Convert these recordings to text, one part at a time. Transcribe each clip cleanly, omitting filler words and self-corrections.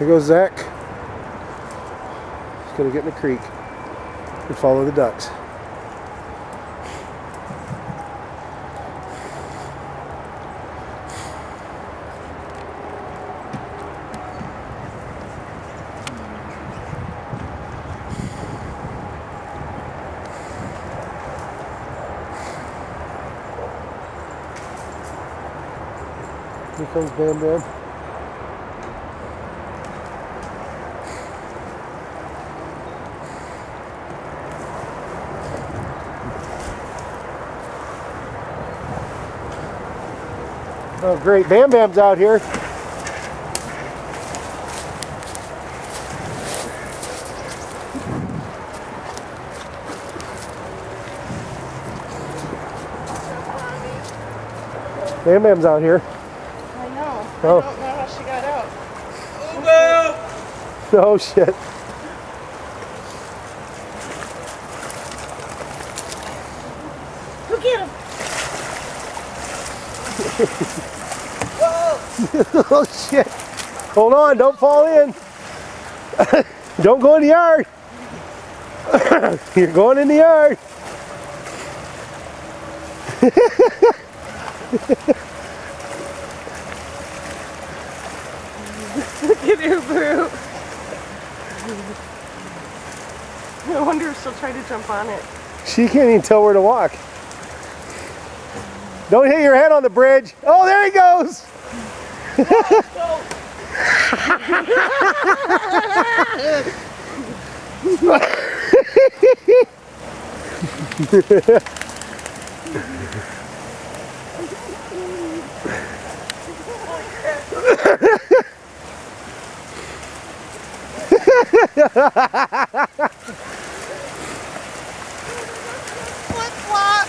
Here goes Zach. He's going to get in the creek and follow the ducks. Here comes Bam Bam. Oh great, Bam Bam's out here. Bam Bam's out here. I know. Oh. I don't know how she got out. Oh shit. Go get him. Whoa. Oh shit. Hold on, don't fall in. Don't go in the yard. You're going in the yard. Look at her, Boo. I wonder if she'll try to jump on it. She can't even tell where to walk. Don't hit your head on the bridge. Oh, there he goes. Flip-flop.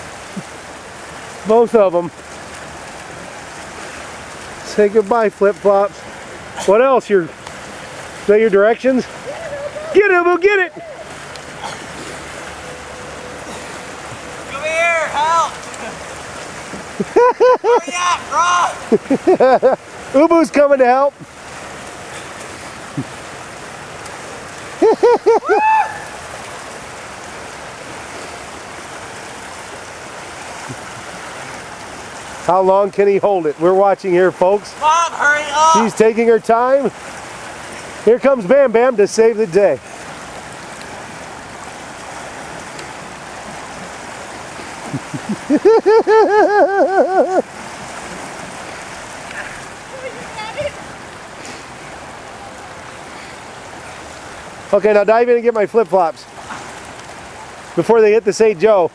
Both of them. Say goodbye, flip-flops. What else? Is that your directions? Get it, we'll get it. Come here, help! Hurry up, run! Ubu's coming to help. How long can he hold it? We're watching here, folks. Mom, hurry up! She's taking her time. Here comes Bam Bam to save the day. Okay, now dive in and get my flip-flops before they hit the St. Joe.